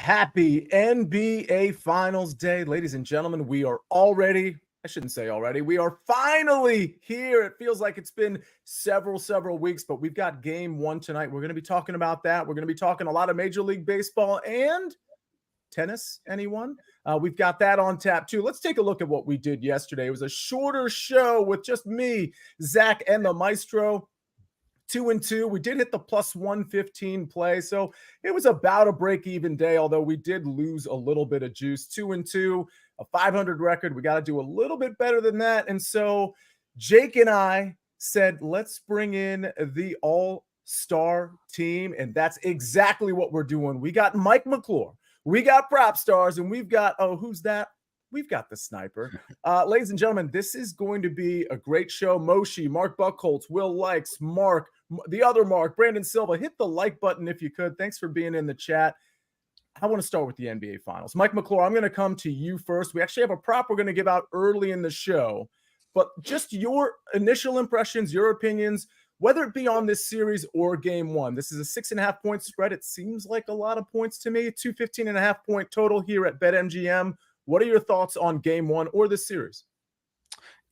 Happy NBA Finals Day, ladies and gentlemen. We are already, I shouldn't say already, we are finally here. It feels like it's been several weeks, but we've got game one tonight. We're going to be talking about that. We're going to be talking a lot of Major League Baseball and tennis. Anyone? We've got that on tap too. Let's take a look at what we did yesterday. It was a shorter show with just me, Zach, and the Maestro. 2-2. We did hit the plus 115 play, so it was about a break-even day, although we did lose a little bit of juice. 2-2, a 500 record. We got to do a little bit better than that. And so Jake and I said, let's bring in the all-star team, and that's exactly what we're doing. We got Mike McClure, we got Propstarz, and we've got, who's that? We've got the sniper. Ladies and gentlemen, this is going to be a great show. Moshi, Mark Buckholtz, Will Likes, Mark, the other Mark, Brandon Silva. Hit the like button if you could. Thanks for being in the chat. I want to start with the NBA Finals. Mike McClure, I'm going to come to you first. We actually have a prop we're going to give out early in the show. But just your initial impressions, your opinions, whether it be on this series or game one. This is a 6.5-point spread. It seems like a lot of points to me. 215.5-point total here at BetMGM. What are your thoughts on game one or this series?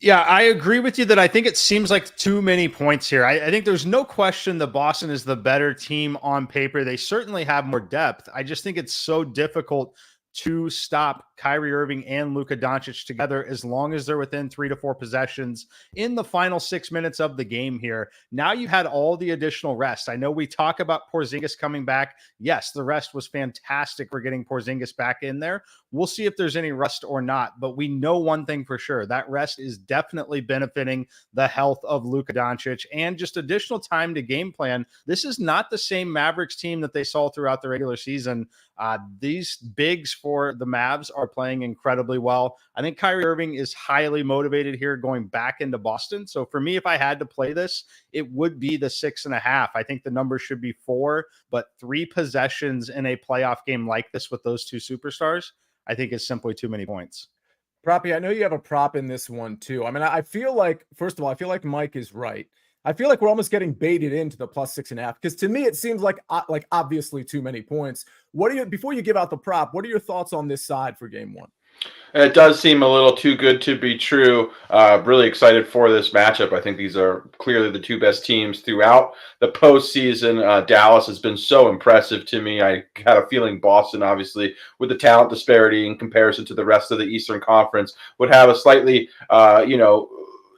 Yeah, I agree with you that I think it seems like too many points here. I think there's no question that Boston is the better team on paper. They certainly have more depth. I just think it's so difficult to stop Kyrie Irving and Luka Doncic together as long as they're within 3 to 4 possessions in the final 6 minutes of the game here. Now you've had all the additional rest. I know we talk about Porzingis coming back. Yes, the rest was fantastic for getting Porzingis back in there. We'll see if there's any rest or not, but we know one thing for sure. That rest is definitely benefiting the health of Luka Doncic and just additional time to game plan. This is not the same Mavericks team that they saw throughout the regular season. These bigs for the Mavs are playing incredibly well. I think Kyrie Irving is highly motivated here going back into Boston. So for me, if I had to play this, it would be the 6.5. I think the number should be 4, but 3 possessions in a playoff game like this with those two superstars, I think is simply too many points. Proppy, I know you have a prop in this one too. I mean, I feel like, first of all, I feel like Mike is right. I feel like we're almost getting baited into the plus 6.5 because to me, it seems like obviously too many points. Before you give out the prop, what are your thoughts on this side for game one? It does seem a little too good to be true. Really excited for this matchup. I think these are clearly the two best teams throughout the postseason. Dallas has been so impressive to me. I had a feeling Boston, obviously, with the talent disparity in comparison to the rest of the Eastern Conference, would have a slightly,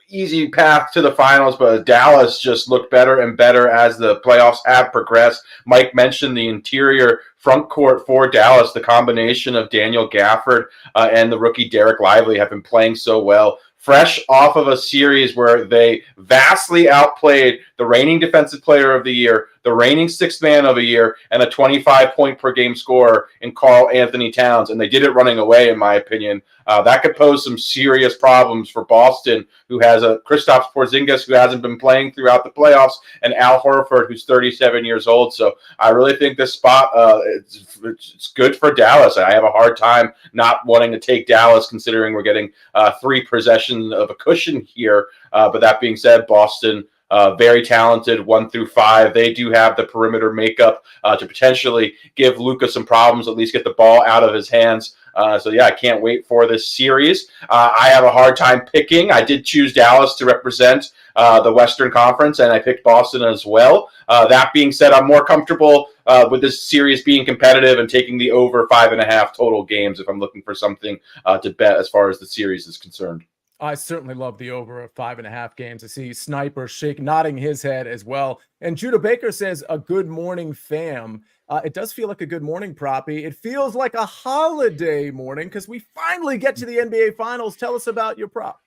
easy path to the finals, but Dallas just looked better and better as the playoffs have progressed. Mike mentioned the interior front court for Dallas. The combination of Daniel Gafford and the rookie Derek Lively have been playing so well. Fresh off of a series where they vastly outplayed the reigning defensive player of the year, the reigning sixth man of the year, and a 25-point-per-game scorer in Karl Anthony Towns. And they did it running away, in my opinion. That could pose some serious problems for Boston, who has a Kristaps Porzingis who hasn't been playing throughout the playoffs, and Al Horford, who's 37 years old. So I really think this spot, it's good for Dallas. I have a hard time not wanting to take Dallas, considering we're getting 3 possessions of a cushion here. But that being said, Boston, very talented 1 through 5. They do have the perimeter makeup to potentially give Luka some problems, at least get the ball out of his hands. So yeah, I can't wait for this series. I have a hard time picking. I did choose Dallas to represent the Western Conference, and I picked Boston as well. That being said, I'm more comfortable with this series being competitive and taking the over 5.5 total games if I'm looking for something to bet as far as the series is concerned. I certainly love the over of 5.5 games. I see Sniper nodding his head as well. And Judah Baker says, a good morning, fam. It does feel like a good morning, Proppy. It feels like a holiday morning because we finally get to the NBA Finals. Tell us about your prop.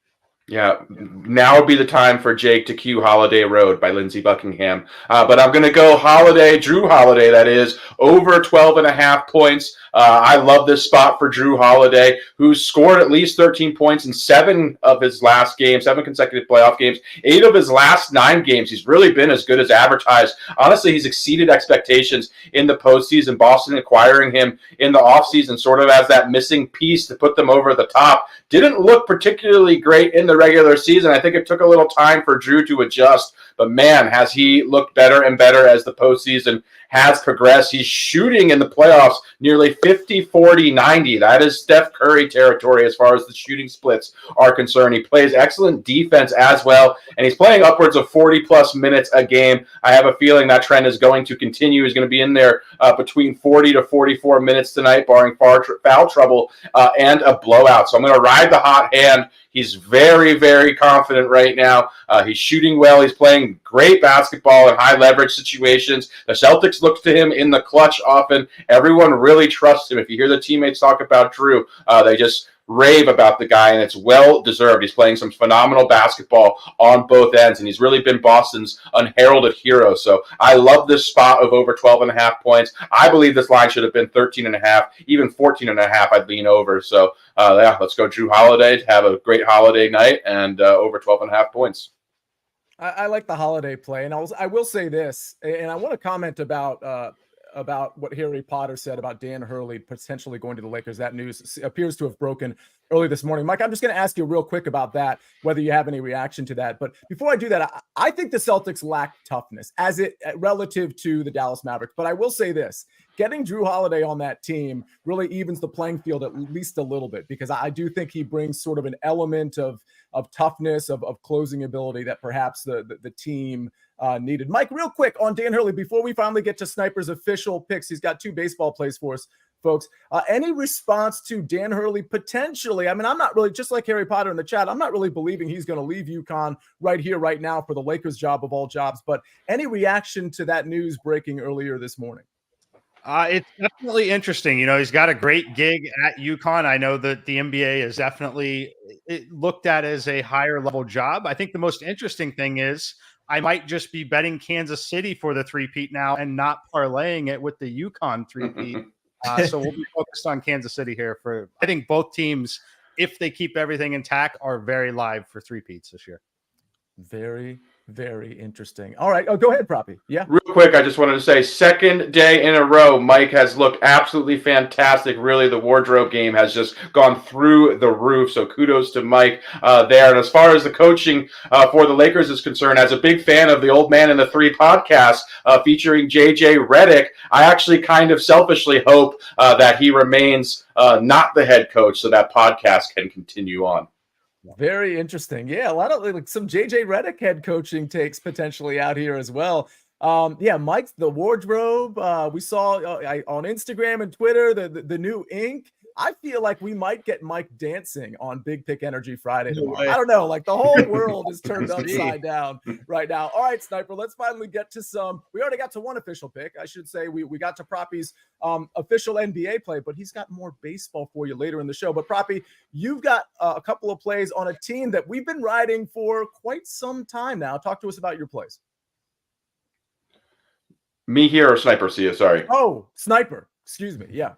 Yeah, now would be the time for Jake to cue Holiday Road by Lindsey Buckingham. But I'm going to go Jrue Holiday, that is, over 12.5 points. I love this spot for Jrue Holiday, who's scored at least 13 points in 7 of his last games, 7 consecutive playoff games, 8 of his last 9 games. He's really been as good as advertised. Honestly, he's exceeded expectations in the postseason. Boston acquiring him in the offseason sort of as that missing piece to put them over the top. Didn't look particularly great in the regular season. I think it took a little time for Jrue to adjust, but man, has he looked better and better as the postseason has progressed. He's shooting in the playoffs nearly 50, 40, 90. That is Steph Curry territory as far as the shooting splits are concerned. He plays excellent defense as well, and he's playing upwards of 40-plus minutes a game. I have a feeling that trend is going to continue. He's going to be in there between 40 to 44 minutes tonight, barring foul trouble and a blowout. So I'm going to ride the hot hand. He's very, very confident right now. He's shooting well. He's playing great basketball in high leverage situations. The Celtics look to him in the clutch often. Everyone really trusts him. If you hear the teammates talk about Jrue, they just rave about the guy, and it's well deserved. He's playing some phenomenal basketball on both ends, and he's really been Boston's unheralded hero. So I love this spot of over 12.5 points. I believe this line should have been 13.5, even 14.5. I'd lean over. So yeah, let's go Jrue Holiday. Have a great holiday night and over 12.5 points. I like the Holiday play, and I will say this, and I want to comment about what Harry Potter said about Dan Hurley potentially going to the Lakers. That news appears to have broken early this morning. Mike, I'm just going to ask you real quick about that, whether you have any reaction to that. But before I do that, I think the Celtics lack toughness relative to the Dallas Mavericks. But I will say this, getting Jrue Holiday on that team really evens the playing field at least a little bit, because I do think he brings sort of an element of toughness, of closing ability that perhaps the team needed. Mike, real quick on Dan Hurley, before we finally get to Sniper's official picks, he's got 2 baseball plays for us, folks. Any response to Dan Hurley potentially? I mean, I'm not really, just like Harry Potter in the chat, I'm not really believing he's going to leave UConn right here, right now for the Lakers job of all jobs, but any reaction to that news breaking earlier this morning? It's definitely interesting. You know, he's got a great gig at UConn. I know that the NBA is definitely looked at as a higher level job. I think the most interesting thing is I might just be betting Kansas City for the three-peat now and not parlaying it with the UConn three-peat. So we'll be focused on Kansas City here. I think both teams, if they keep everything intact, are very live for three-peats this year. Very, very interesting. All right. Oh, go ahead, Proppy. Yeah. Real quick, I just wanted to say, second day in a row, Mike has looked absolutely fantastic. Really, the wardrobe game has just gone through the roof. So kudos to Mike there. And as far as the coaching for the Lakers is concerned, as a big fan of the Old Man and the Three podcast featuring JJ Redick, I actually kind of selfishly hope that he remains not the head coach so that podcast can continue on. Very interesting. Yeah, a lot of some JJ Redick head coaching takes potentially out here as well. Yeah, Mike's the wardrobe. We saw on Instagram and Twitter the new ink. I feel like we might get Mike dancing on Big Pick Energy Friday tomorrow. I don't know. Like the whole world is turned upside down right now. All right, Sniper, let's finally get to some. We already got to one official pick. I should say we got to Proppy's official NBA play, but he's got more baseball for you later in the show. But Proppy, you've got a couple of plays on a team that we've been riding for quite some time now. Talk to us about your plays. Me here or Sniper? Sia, sorry. Oh, Sniper. Excuse me. Yeah.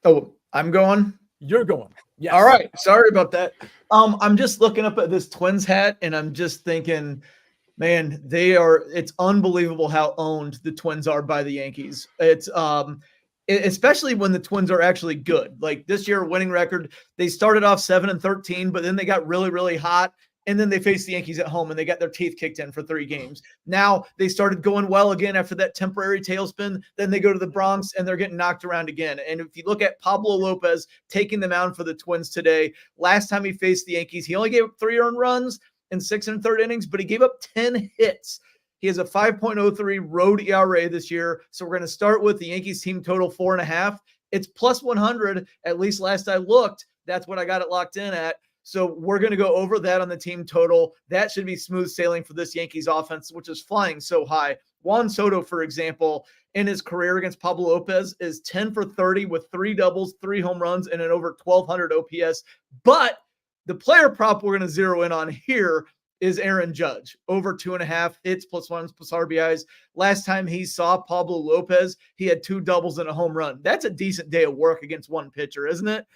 Oh, I'm going. You're going. Yeah. All right. Sorry about that. I'm just looking up at this Twins hat, and I'm just thinking, man, it's unbelievable how owned the Twins are by the Yankees. It's especially when the Twins are actually good. Like this year, winning record, they started off 7-13, but then they got really, really hot. And then they faced the Yankees at home and they got their teeth kicked in for 3 games. Now they started going well again after that temporary tailspin. Then they go to the Bronx and they're getting knocked around again. And if you look at Pablo Lopez taking the mound for the Twins today, last time he faced the Yankees, he only gave up 3 earned runs in 6 1/3 innings, but he gave up 10 hits. He has a 5.03 road ERA this year. So we're going to start with the Yankees team total 4.5. It's plus 100, at least last I looked. That's what I got it locked in at. So we're going to go over that on the team total. That should be smooth sailing for this Yankees offense, which is flying so high. Juan Soto, for example, in his career against Pablo Lopez is 10 for 30 with 3 doubles, 3 home runs, and an over 1,200 OPS. But the player prop we're going to zero in on here is Aaron Judge, over 2.5 hits plus runs plus RBIs. Last time he saw Pablo Lopez, he had 2 doubles and a home run. That's a decent day of work against one pitcher, isn't it?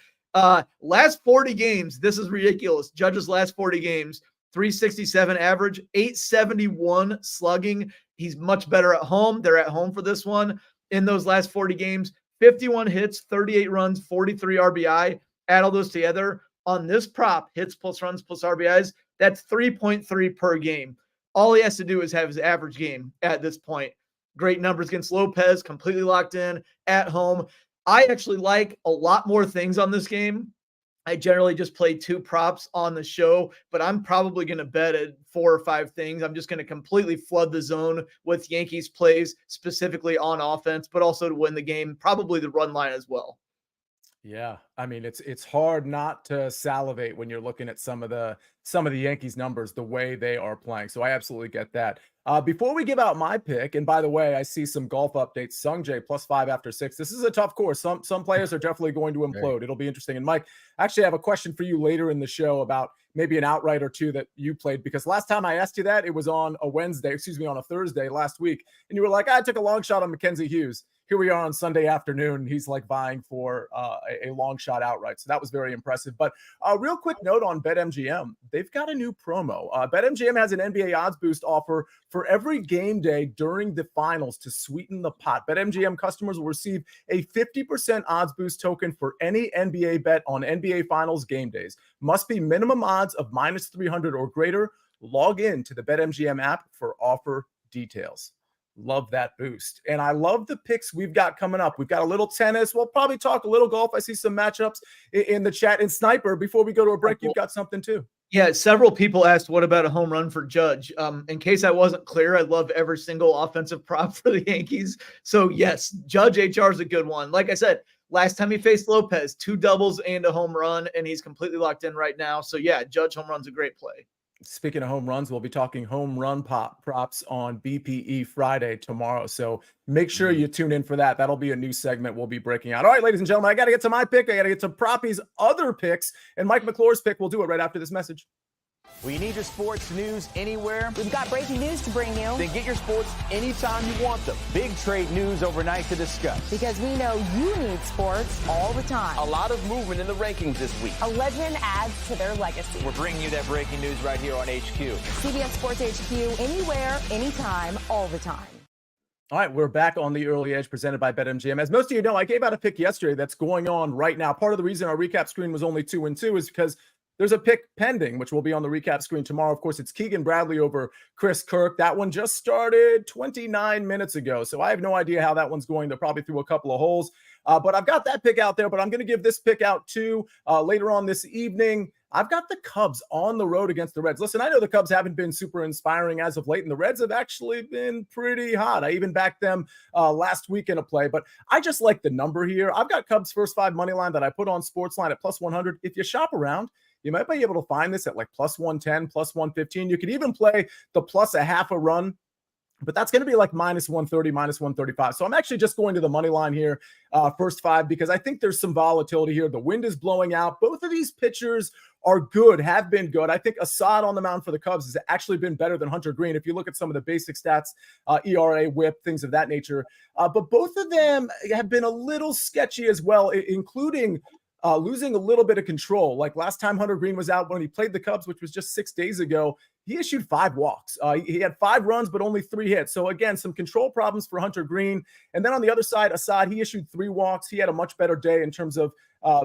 Last 40 games, this is ridiculous. Judge's last 40 games, 367 average, 871 slugging. He's much better at home. They're at home for this one. In those last 40 games, 51 hits, 38 runs, 43 RBI. Add all those together on this prop, hits plus runs plus RBIs, that's 3.3 per game. All he has to do is have his average game at this point. great numbers against Lopez, completely locked in at home. I actually like a lot more things on this game. I generally just play 2 props on the show, but I'm probably going to bet at 4 or 5 things. I'm just going to completely flood the zone with Yankees plays, specifically on offense, but also to win the game, probably the run line as well. Yeah, I mean it's hard not to salivate when you're looking at some of the Yankees numbers, the way they are playing. So I absolutely get that. Before we give out my pick, and by the way, I see some golf updates. Sungjae +5 after 6. This is a tough course. Some players are definitely going to implode. It'll be interesting. And Mike, actually, I have a question for you later in the show about maybe an outright or two that you played, because last time I asked you that, it was on a Thursday last week, and you were like, I took a long shot on Mackenzie Hughes. Here we are on Sunday afternoon. He's like vying for a long shot outright. So that was very impressive. But a real quick note on BetMGM. They've got a new promo. BetMGM has an NBA odds boost offer for every game day during the finals to sweeten the pot. BetMGM customers will receive a 50% odds boost token for any NBA bet on NBA finals game days. Must be minimum odds of -300 or greater. Log in to the BetMGM app for offer details. Love that boost. And I love the picks we've got coming up. We've got a little tennis. We'll probably talk a little golf. I see some matchups in the chat. And Sniper, before we go to a break, you've got something too. Yeah, several people asked, what about a home run for Judge? In case I wasn't clear, I love every single offensive prop for the Yankees. So yes, Judge HR is a good one. Like I said, last time he faced Lopez, 2 doubles and a home run, and he's completely locked in right now. So yeah, Judge home run's a great play. Speaking of home runs, we'll be talking home run props on BPE Friday tomorrow. So make sure you tune in for that. That'll be a new segment we'll be breaking out. All right, ladies and gentlemen, I got to get to my pick. I got to get to Proppy's other picks. And Mike McClure's pick, we'll do it right after this message. We need your sports news anywhere. We've got breaking news to bring you. Then get your sports anytime you want them. Big trade news overnight to discuss. Because we know you need sports all the time. A lot of movement in the rankings this week. A legend adds to their legacy. We're bringing you that breaking news right here on HQ. CBS Sports HQ, anywhere, anytime, all the time. All right, we're back on the early edge presented by BetMGM. As most of you know, I gave out a pick yesterday that's going on right now. Part of the reason our recap screen was only 2-2 is because there's a pick pending, which will be on the recap screen tomorrow. Of course, it's Keegan Bradley over Chris Kirk. That one just started 29 minutes ago, so I have no idea how that one's going. They're probably through a couple of holes, but I've got that pick out there, but I'm going to give this pick out too later on this evening. I've got the Cubs on the road against the Reds. Listen, I know the Cubs haven't been super inspiring as of late, and the Reds have actually been pretty hot. I even backed them last week in a play, but I just like the number here. I've got Cubs first 5 money line that I put on SportsLine at +100. If you shop around, you might be able to find this at like +110, +115. You could even play the +0.5 run, but that's going to be like -130, -135. So I'm actually just going to the money line here, first 5, because I think there's some volatility here. The wind is blowing out. Both of these pitchers are good, have been good. I think Assad on the mound for the Cubs has actually been better than Hunter Green. If you look at some of the basic stats, ERA, whip, things of that nature. But both of them have been a little sketchy as well, including losing a little bit of control. Like last time Hunter Green was out when he played the Cubs, which was just 6 days ago, he issued 5 walks. He had 5 runs, but only 3 hits. So again, some control problems for Hunter Green. And then on the other side, Assad, he issued 3 walks. He had a much better day in terms of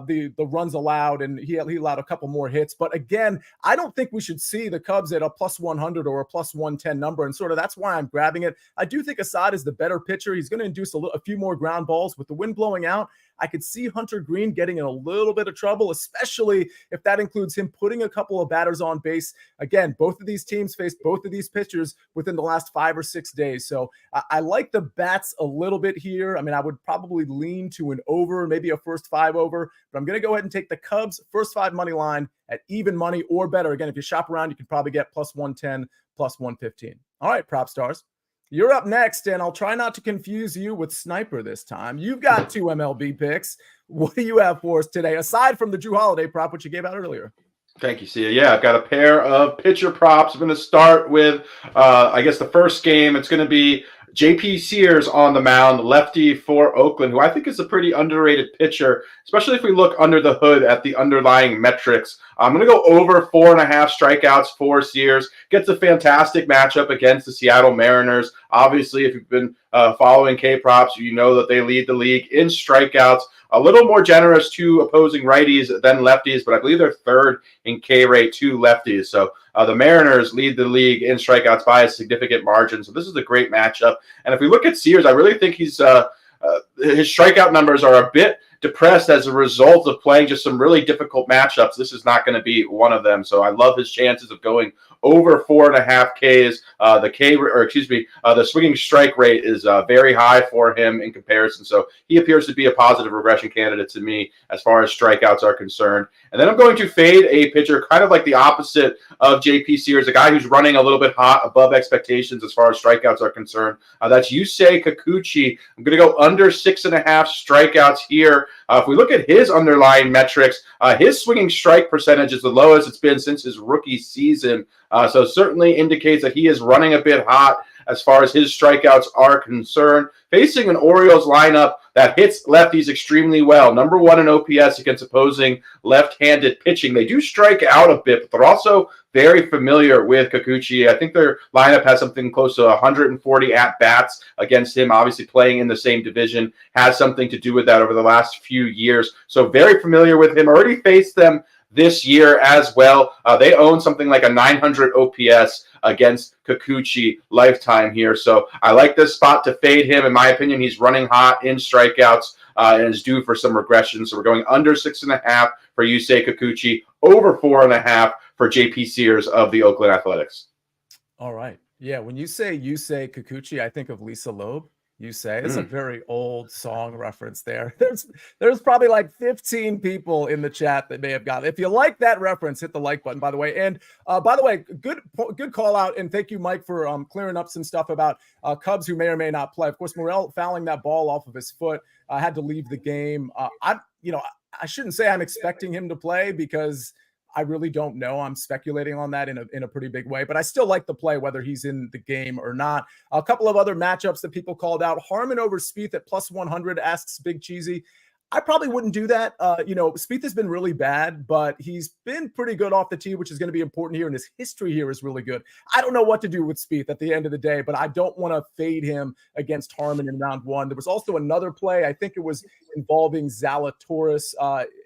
the runs allowed, and he allowed a couple more hits. But again, I don't think we should see the Cubs at a +100 or a +110 number, and sort of that's why I'm grabbing it. I do think Assad is the better pitcher. He's going to induce a few more ground balls. With the wind blowing out, I could see Hunter Green getting in a little bit of trouble, especially if that includes him putting a couple of batters on base. Again, both of these teams faced both of these pitchers within the last 5 or 6 days. So I like the bats a little bit here. I mean, I would probably lean to an over, maybe a first 5 over, but I'm going to go ahead and take the Cubs first 5 money line at even money or better. Again, if you shop around, you can probably get +110, +115. All right, prop stars. You're up next, and I'll try not to confuse you with Sniper this time. You've got 2 MLB picks. What do you have for us today, aside from the Jrue Holiday prop, which you gave out earlier? Thank you, Sia. Yeah, I've got a pair of pitcher props. I'm going to start with, I guess, the first game. It's going to be JP Sears on the mound, lefty for Oakland, who I think is a pretty underrated pitcher, especially if we look under the hood at the underlying metrics. I'm going to go over 4.5 strikeouts for Sears. Gets a fantastic matchup against the Seattle Mariners. Obviously, if you've been following K-props, you know that they lead the league in strikeouts. A little more generous to opposing righties than lefties, but I believe they're 3rd in K rate to lefties. So The Mariners lead the league in strikeouts by a significant margin. So this is a great matchup. And if we look at Sears, I really think his strikeout numbers are a bit depressed as a result of playing just some really difficult matchups. This is not going to be one of them. So I love his chances of going over 4.5 Ks. The swinging strike rate is very high for him in comparison. So he appears to be a positive regression candidate to me as far as strikeouts are concerned. And then I'm going to fade a pitcher kind of like the opposite of JP Sears, a guy who's running a little bit hot above expectations as far as strikeouts are concerned. That's Yusei Kikuchi. I'm going to go under 6.5 strikeouts here. If we look at his underlying metrics, his swinging strike percentage is the lowest it's been since his rookie season. So certainly indicates that he is running a bit hot as far as his strikeouts are concerned. Facing an Orioles lineup that hits lefties extremely well. Number 1 in OPS against opposing left-handed pitching. They do strike out a bit, but they're also very familiar with Kikuchi. I think their lineup has something close to 140 at-bats against him. Obviously playing in the same division has something to do with that over the last few years. So very familiar with him. Already faced them this year as well. They own something like a 900 OPS against Kikuchi lifetime here. So I like this spot to fade him. In my opinion, he's running hot in strikeouts and is due for some regression. So we're going under 6.5 for Yusei Kikuchi, over 4.5 for JP Sears of the Oakland Athletics. All right. Yeah, when you say Yusei Kikuchi, I think of Lisa Loeb. You say it's a very old song reference there. There's probably like 15 people in the chat that may have got it. If you like that reference, hit the like button, by the way. And by the way, good call out. And thank you, Mike, for clearing up some stuff about Cubs who may or may not play. Of course, Morel fouling that ball off of his foot had to leave the game. I shouldn't say I'm expecting him to play because I really don't know. I'm speculating on that in a pretty big way, but I still like the play whether he's in the game or not. A couple of other matchups that people called out. Harmon over Spieth at plus 100, asks Big Cheesy. I probably wouldn't do that. Spieth has been really bad, but he's been pretty good off the tee, which is going to be important here. And his history here is really good. I don't know what to do with Spieth at the end of the day, but I don't want to fade him against Harmon in round 1. There was also another play. I think it was involving Zalatoris.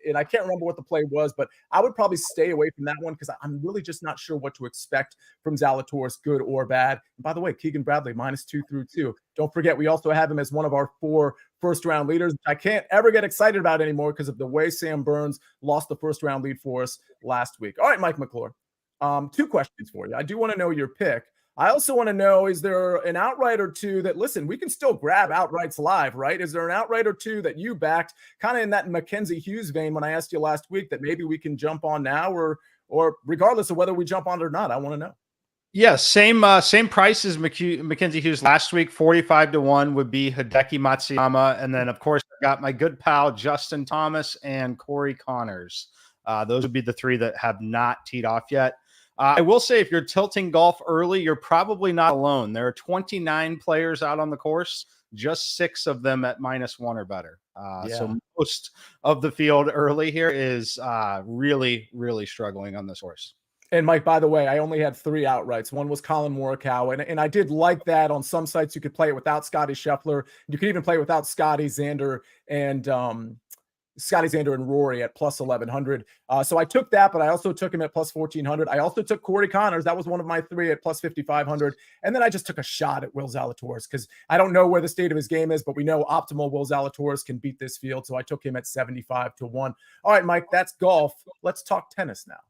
And I can't remember what the play was, but I would probably stay away from that one because I'm really just not sure what to expect from Zalatoris, good or bad. And by the way, Keegan Bradley, -2 through 2. Don't forget, we also have him as one of our 4 first-round leaders. I can't ever get excited about anymore because of the way Sam Burns lost the first-round lead for us last week. All right, Mike McClure, 2 questions for you. I do want to know your pick. I also want to know, is there an outright or two that, listen, we can still grab outrights live, right? Is there an outright or two that you backed kind of in that Mackenzie Hughes vein when I asked you last week that maybe we can jump on now or regardless of whether we jump on it or not? I want to know. Yeah, same price as Mackenzie Hughes last week. 45-1 would be Hideki Matsuyama, and then of course I got my good pal Justin Thomas and Corey Connors. Those would be the 3 that have not teed off yet. I will say, if you're tilting golf early, you're probably not alone. There are 29 players out on the course, just 6 of them at -1 or better. So most of the field early here is really, really struggling on this course. And Mike, by the way, I only had 3 outrights. One was Colin Morikawa, and I did like that. On some sites, you could play it without Scotty Scheffler. You could even play it without Scotty, Xander, and Rory at plus 1,100. So I took that, but I also took him at plus 1,400. I also took Corey Connors. That was one of my 3 at plus 5,500. And then I just took a shot at Will Zalatoris because I don't know where the state of his game is, but we know optimal Will Zalatoris can beat this field. So I took him at 75-1. All right, Mike, that's golf. Let's talk tennis now.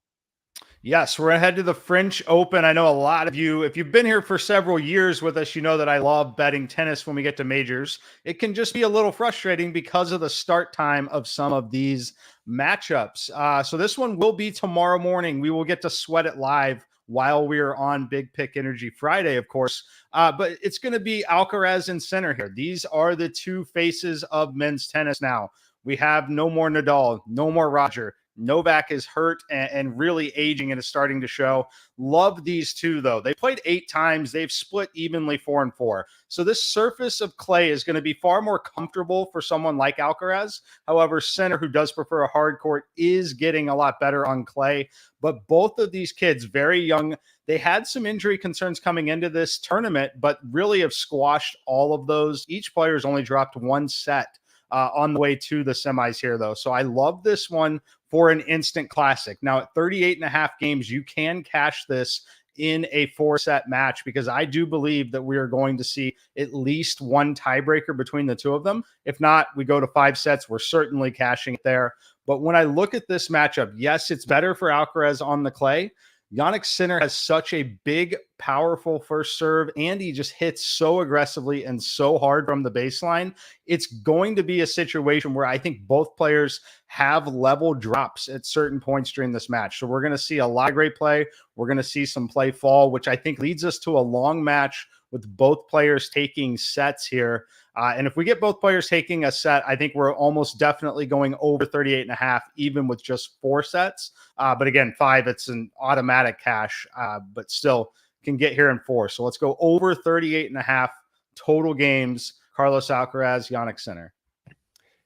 Yes, we're ahead to the French Open. I know a lot of you, if you've been here for several years with us, you know that I love betting tennis when we get to majors. It can just be a little frustrating because of the start time of some of these matchups. So this one will be tomorrow morning. We will get to sweat it live while we are on Big Pick Energy Friday, of course. But it's going to be Alcaraz and Sinner here. These are the 2 faces of men's tennis now. We have no more Nadal, no more Roger. Novak is hurt and really aging and is starting to show. Love these 2, though. They played 8 times. They've split evenly 4-4. So this surface of clay is going to be far more comfortable for someone like Alcaraz. However, Sinner, who does prefer a hard court, is getting a lot better on clay. But both of these kids, very young, they had some injury concerns coming into this tournament, but really have squashed all of those. Each player's only dropped 1 set on the way to the semis here, though. So I love this one for an instant classic. Now at 38.5 games, you can cash this in a 4-set match, because I do believe that we are going to see at least one tiebreaker between the two of them. If not, we go to 5 sets. We're certainly cashing it there. But when I look at this matchup, yes, it's better for Alcaraz on the clay. Jannik Sinner has such a big, powerful first serve, and he just hits so aggressively and so hard from the baseline. It's going to be a situation where I think both players have level drops at certain points during this match. So we're going to see a lot of great play. We're going to see some play fall, which I think leads us to a long match with both players taking sets here. And if we get both players taking a set, I think we're almost definitely going over 38.5, even with just 4 sets. But again, 5, it's an automatic cash, but still can get here in 4. So let's go over 38.5 total games. Carlos Alcaraz, Jannik Sinner.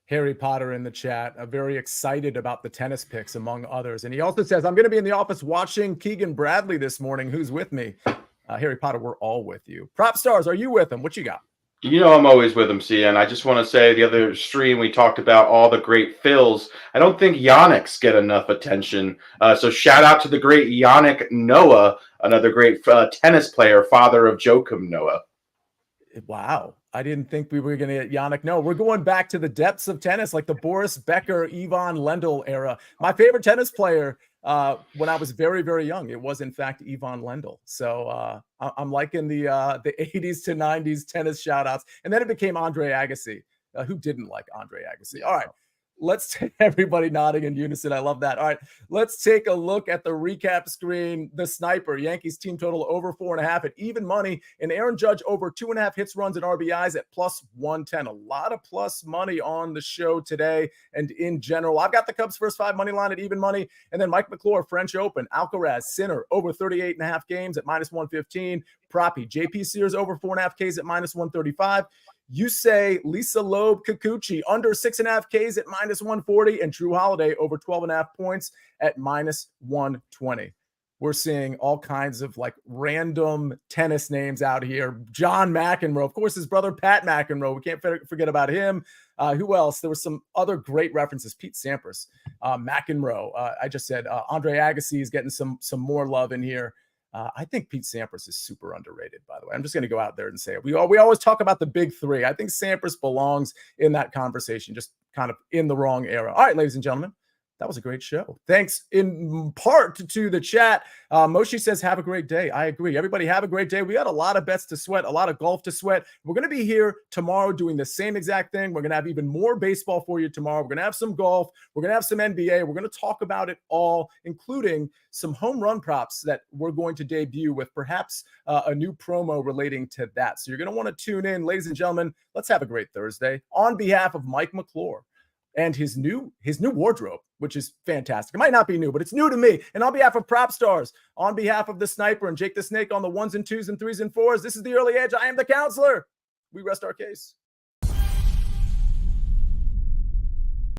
Harry Potter in the chat, very excited about the tennis picks, among others. And he also says, I'm going to be in the office watching Keegan Bradley this morning. Who's with me? Harry Potter, we're all with you. Propstars, are you with him? What you got? You know I'm always with him, Sia, and I just want to say the other stream we talked about all the great fills. I don't think Yannick's get enough attention. So shout out to the great Yannick Noah, another great tennis player, father of Joachim Noah. Wow. I didn't think we were going to get Yannick. No, we're going back to the depths of tennis, like the Boris Becker, Ivan Lendl era. My favorite tennis player when I was very, very young, it was in fact Ivan Lendl. So I'm liking the 80s to 90s tennis shout outs. And then it became Andre Agassi. Who didn't like Andre Agassi? All right. Let's take everybody nodding in unison. I love that. All right, let's take a look at the recap screen. The sniper, Yankees team total over 4.5 at even money, and Aaron Judge over 2.5 hits, runs, and RBIs at plus 110. A lot of plus money on the show today and in general. I've got the Cubs first 5 money line at even money, and then Mike McClure, French Open, Alcaraz, Sinner over 38.5 games at minus 115. Proppy, JP Sears over 4.5 Ks at minus 135. You say Lisa Loeb Kikuchi under 6.5 Ks at minus 140, and Jrue Holiday over 12.5 points at minus 120. We're seeing all kinds of like random tennis names out here. John McEnroe, of course, his brother Pat McEnroe. We can't forget about him. Who else? There were some other great references. Pete Sampras, McEnroe. I just said Andre Agassi is getting some more love in here. I think Pete Sampras is super underrated, by the way. I'm just going to go out there and say it. We always talk about the big 3. I think Sampras belongs in that conversation, just kind of in the wrong era. All right, ladies and gentlemen, that was a great show. Thanks in part to the chat. Moshi says, have a great day. I agree. Everybody have a great day. We got a lot of bets to sweat, a lot of golf to sweat. We're going to be here tomorrow doing the same exact thing. We're going to have even more baseball for you tomorrow. We're going to have some golf. We're going to have some NBA. We're going to talk about it all, including some home run props that we're going to debut with perhaps a new promo relating to that. So you're going to want to tune in. Ladies and gentlemen, let's have a great Thursday. On behalf of Mike McClure and his new wardrobe, which is fantastic. It might not be new, but it's new to me. And on behalf of Propstars, on behalf of the Sniper and Jake the Snake on the 1s and 2s and 3s and 4s, this is the Early Edge. I am the counselor. We rest our case.